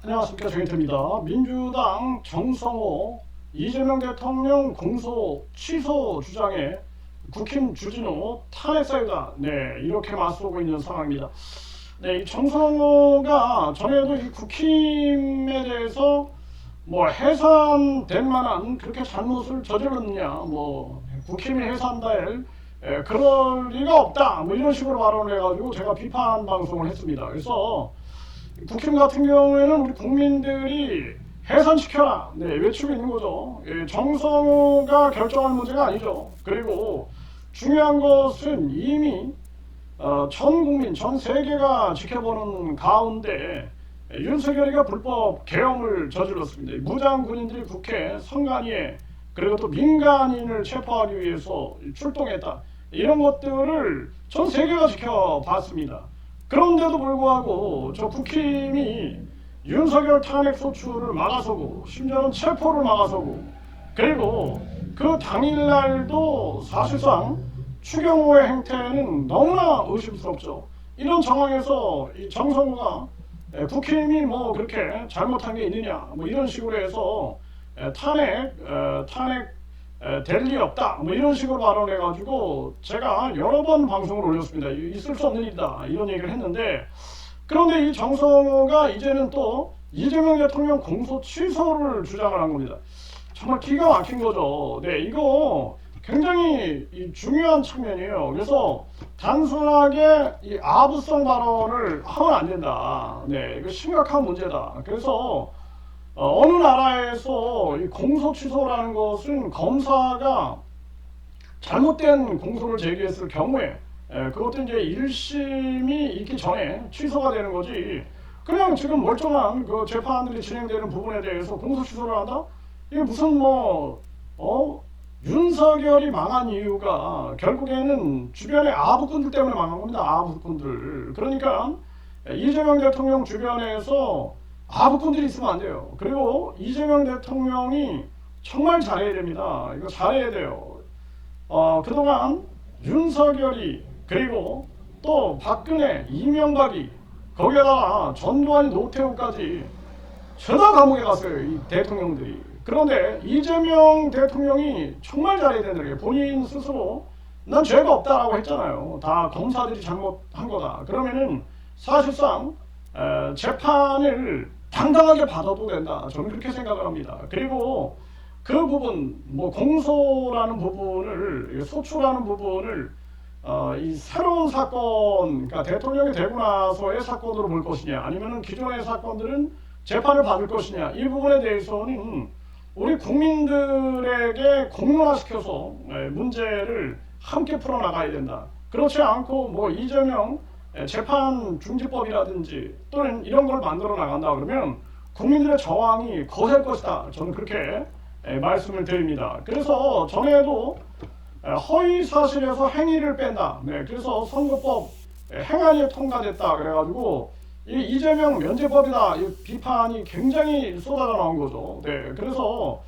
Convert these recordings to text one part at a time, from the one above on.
안녕하십니까, 정인태입니다. 민주당 정성호 이재명 대통령 공소 취소 주장에 국힘 주진우 탄핵 사유다. 네, 이렇게 맞서고 있는 상황입니다. 네, 이 정성호가 전에도 이 국힘에 대해서 뭐 해산될 만한 그렇게 잘못을 저질렀느냐, 뭐 국힘이 해산다 할 그럴 리가 없다, 뭐 이런 식으로 발언을 해가지고 제가 비판 방송을 했습니다. 그래서 국힘 같은 경우에는 우리 국민들이 해산시켜라, 네, 외치고 있는 거죠. 정성호가 결정할 문제가 아니죠. 그리고 중요한 것은 이미 전 국민, 전 세계가 지켜보는 가운데 윤석열이가 불법 계엄을 저질렀습니다. 무장 군인들이 국회 선관위에 그리고 또 민간인을 체포하기 위해서 출동했다. 이런 것들을 전 세계가 지켜봤습니다. 그런데도 불구하고 저 국힘이 윤석열 탄핵 소추를 막아서고 심지어는 체포를 막아서고 그리고 그 당일날도 사실상 추경호의 행태는 너무나 의심스럽죠. 이런 상황에서 이 정성호가 국힘이 뭐 그렇게 잘못한 게 있느냐, 뭐 이런 식으로 해서 탄핵 될 리 없다, 뭐 이런 식으로 발언을 해가지고 제가 여러 번 방송을 올렸습니다. 있을 수 없는 일이다, 이런 얘기를 했는데, 그런데 이 정성호가 이제는 또 이재명 대통령 공소 취소를 주장을 한 겁니다. 정말 기가 막힌 거죠. 네, 이거 굉장히 중요한 측면이에요. 그래서 단순하게 이 아부성 발언을 하면 안 된다. 네, 이거 심각한 문제다. 그래서 어느 나라에서 이 공소 취소라는 것은 검사가 잘못된 공소를 제기했을 경우에 그것도 이제 1심이 있기 전에 취소가 되는 거지, 그냥 지금 멀쩡한 그 재판들이 진행되는 부분에 대해서 공소 취소를 한다? 이게 무슨 윤석열이 망한 이유가 결국에는 주변의 아부꾼들 때문에 망한 겁니다. 아부꾼들. 그러니까 이재명 대통령 주변에서 아부꾼들이 있으면 안 돼요. 그리고 이재명 대통령이 정말 잘해야 됩니다. 이거 잘해야 돼요. 그동안 윤석열이 그리고 또 박근혜, 이명박이 거기에다가 전두환이 노태우까지 죄다 감옥에 갔어요, 이 대통령들이. 그런데 이재명 대통령이 정말 잘해야 되는 게, 본인 스스로 난 죄가 없다라고 했잖아요. 다 검사들이 잘못한 거다. 그러면은 사실상 재판을 당당하게 받아도 된다, 저는 그렇게 생각을 합니다. 그리고 그 부분, 뭐 공소라는 부분을, 소추라는 부분을 이 새로운 사건, 그러니까 대통령이 되고 나서의 사건으로 볼 것이냐, 아니면은 기존의 사건들은 재판을 받을 것이냐, 이 부분에 대해서는 우리 국민들에게 공론화시켜서 문제를 함께 풀어나가야 된다. 그렇지 않고 뭐 이재명 재판 중지법이라든지 또는 이런 걸 만들어 나간다 그러면 국민들의 저항이 거셀 것이다, 저는 그렇게 말씀을 드립니다. 그래서 전에도 허위 사실에서 행위를 뺀다, 네, 그래서 선거법 행안이 통과됐다 그래가지고 이재명 면제법이다, 이 비판이 굉장히 쏟아져 나온 거죠. 네, 그래서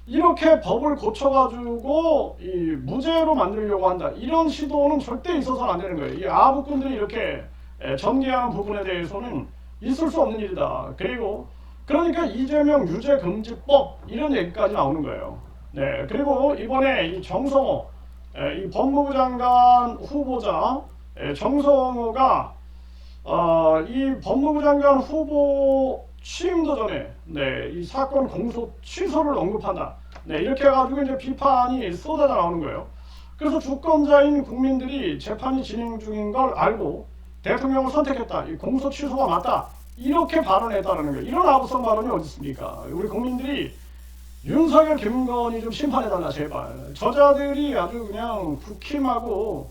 이렇게 법을 고쳐가지고 이 무죄로 만들려고 한다, 이런 시도는 절대 있어서는 안 되는 거예요. 이 아부꾼들이 이렇게 전개하는 부분에 대해서는 있을 수 없는 일이다. 그리고 그러니까 이재명 유죄 금지법 이런 얘기까지 나오는 거예요. 네, 그리고 이번에 이 정성호, 이 법무부 장관 후보자 정성호가 이 법무부 장관 후보 취임도 전에 이 사건 공소 취소를 언급한다. 네, 이렇게 해가지고 이제 비판이 쏟아져 나오는 거예요. 그래서 주권자인 국민들이 재판이 진행 중인 걸 알고 대통령을 선택했다, 이 공소 취소가 맞다, 이렇게 발언했다는 거예요. 이런 아부성 발언이 어디 있습니까? 우리 국민들이 윤석열, 김건희 좀 심판해달라, 제발. 저자들이 아주 그냥 국힘하고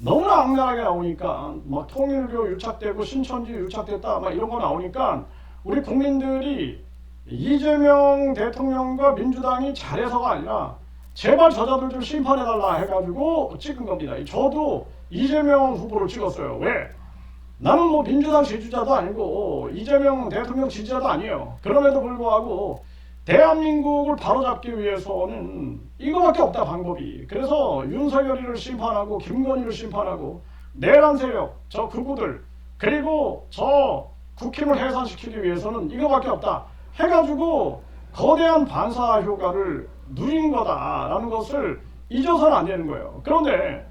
너무나 악랄하게 나오니까, 막 통일교 유착되고 신천지 유착됐다, 막 이런 거 나오니까 우리 국민들이 이재명 대통령과 민주당이 잘해서가 아니라 제발 저자들 좀 심판해달라 해가지고 찍은 겁니다. 저도 이재명 후보를 찍었어요. 왜? 나는 뭐 민주당 지지자도 아니고 이재명 대통령 지지자도 아니에요. 그럼에도 불구하고 대한민국을 바로잡기 위해서는 이거밖에 없다, 방법이. 그래서 윤석열이를 심판하고 김건희를 심판하고 내란 세력, 저 극우들, 그리고 저 국힘을 해산시키기 위해서는 이거밖에 없다 해가지고 거대한 반사 효과를 누린 거다라는 것을 잊어서는 안 되는 거예요. 그런데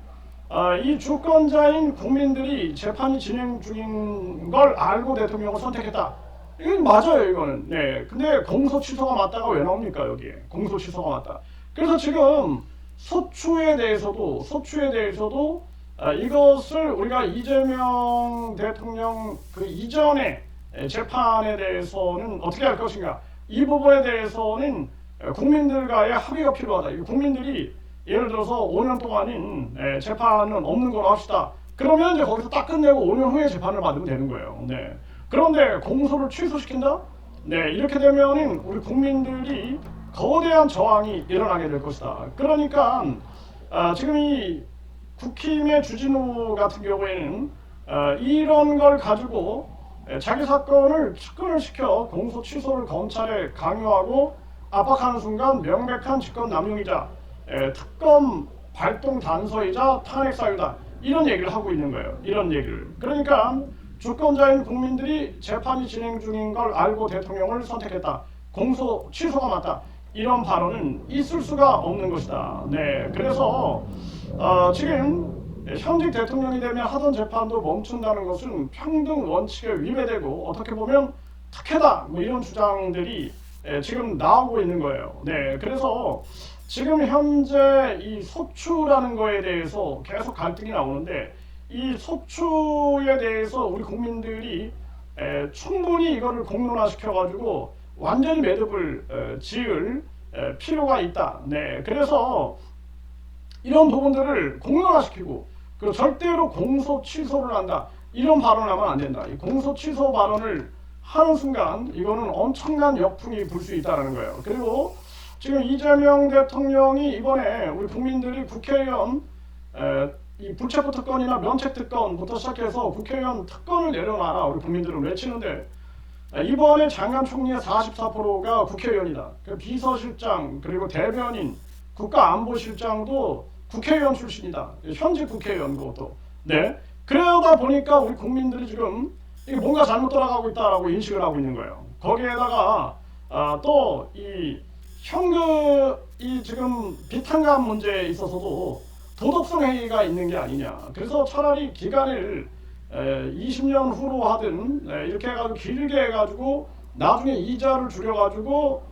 이 주권자인 국민들이 재판이 진행 중인 걸 알고 대통령을 선택했다. 이건 맞아요, 이거는. 네. 근데 공소 취소가 맞다가 왜 나옵니까, 여기에? 공소 취소가 맞다. 그래서 지금 소추에 대해서도 이것을 우리가 이재명 대통령 그 이전의 재판에 대해서는 어떻게 할 것인가? 이 부분에 대해서는 국민들과의 합의가 필요하다. 국민들이 예를 들어서 5년 동안인 재판은 없는 걸로 합시다. 그러면 이제 거기서 딱 끝내고 5년 후에 재판을 받으면 되는 거예요. 네. 그런데 공소를 취소시킨다? 네, 이렇게 되면은 우리 국민들이 거대한 저항이 일어나게 될 것이다. 그러니까 지금 이 국힘의 주진우 같은 경우에는 이런 걸 가지고 자기 사건을 측근을 시켜 공소 취소를 검찰에 강요하고 압박하는 순간 명백한 직권 남용이자 특검 발동 단서이자 탄핵 사유다. 이런 얘기를 하고 있는 거예요. 이런 얘기를. 그러니까 주권자인 국민들이 재판이 진행 중인 걸 알고 대통령을 선택했다. 공소 취소가 맞다. 이런 발언은 있을 수가 없는 것이다. 네, 그래서 지금 현직 대통령이 되면 하던 재판도 멈춘다는 것은 평등 원칙에 위배되고 어떻게 보면 특혜다. 뭐 이런 주장들이 지금 나오고 있는 거예요. 네, 그래서 지금 현재 이 소추라는 거에 대해서 계속 갈등이 나오는데 이 소추에 대해서 우리 국민들이 충분히 이거를 공론화시켜가지고 완전히 매듭을 지을 필요가 있다. 네, 그래서 이런 부분들을 공론화시키고 그리고 절대로 공소 취소를 한다. 이런 발언을 하면 안 된다. 이 공소 취소 발언을 하는 순간 이거는 엄청난 역풍이 불 수 있다는 거예요. 그리고 지금 이재명 대통령이 이번에 우리 국민들이 국회의원 이 불체포 특권이나 면책 특권부터 시작해서 국회의원 특권을 내려놔라 우리 국민들은 외치는데 이번에 장관 총리의 44%가 국회의원이다. 그 비서실장 그리고 대변인 국가안보실장도 국회의원 출신이다. 현직 국회의원 그것도. 네. 그러다 보니까 우리 국민들이 지금 이게 뭔가 잘못 돌아가고 있다라고 인식을 하고 있는 거예요. 거기에다가 또 이 현금이 지금 비탄감 문제에 있어서도 도덕성 해이가 있는 게 아니냐. 그래서 차라리 기간을 20년 후로 하든 이렇게 해가지고 길게 해가지고 나중에 이자를 줄여가지고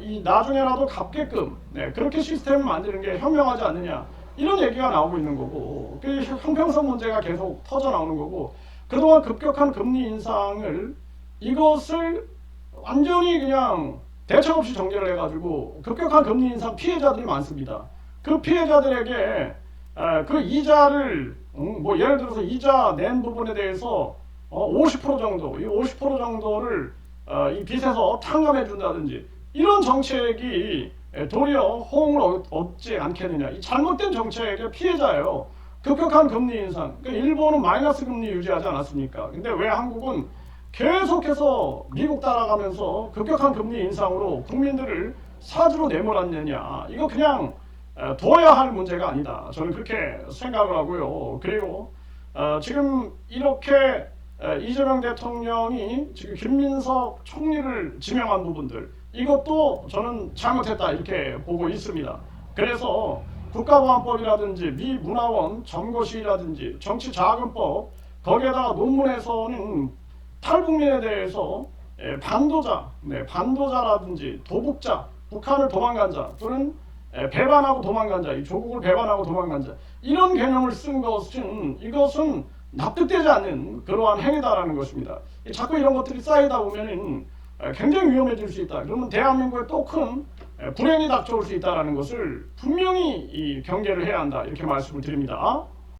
이 나중에라도 갚게끔 그렇게 시스템을 만드는 게 현명하지 않느냐. 이런 얘기가 나오고 있는 거고 그 형평성 문제가 계속 터져 나오는 거고 그동안 급격한 금리 인상을 이것을 완전히 그냥 대책 없이 정제를 해가지고 급격한 금리 인상 피해자들이 많습니다. 그 피해자들에게 그 이자를 뭐 예를 들어서 이자 낸 부분에 대해서 50% 정도, 이 50% 정도를 이 빚에서 탕감해 준다든지 이런 정책이 도리어 호응을 얻지 않겠느냐. 이 잘못된 정책의 피해자예요. 급격한 금리 인상. 그러니까 일본은 마이너스 금리 유지하지 않았습니까? 근데 왜 한국은 계속해서 미국 따라가면서 급격한 금리 인상으로 국민들을 사주로 내몰았느냐. 이거 그냥 둬야 할 문제가 아니다. 저는 그렇게 생각을 하고요. 그리고 지금 이렇게 이재명 대통령이 지금 김민석 총리를 지명한 부분들 이것도 저는 잘못했다 이렇게 보고 있습니다. 그래서 국가보안법이라든지 미 문화원 점거시라든지 정치자금법 거기에다가 논문에서는 탈북민에 대해서 반도자라든지 도북자, 북한을 도망간 자 또는 배반하고 도망간 자, 이 조국을 배반하고 도망간 자 이런 개념을 쓴 것은 이것은 납득되지 않는 그러한 행위다라는 것입니다. 자꾸 이런 것들이 쌓이다 보면은 굉장히 위험해질 수 있다. 그러면 대한민국에 또 큰 불행이 닥쳐올 수 있다는 것을 분명히 경계를 해야 한다. 이렇게 말씀을 드립니다.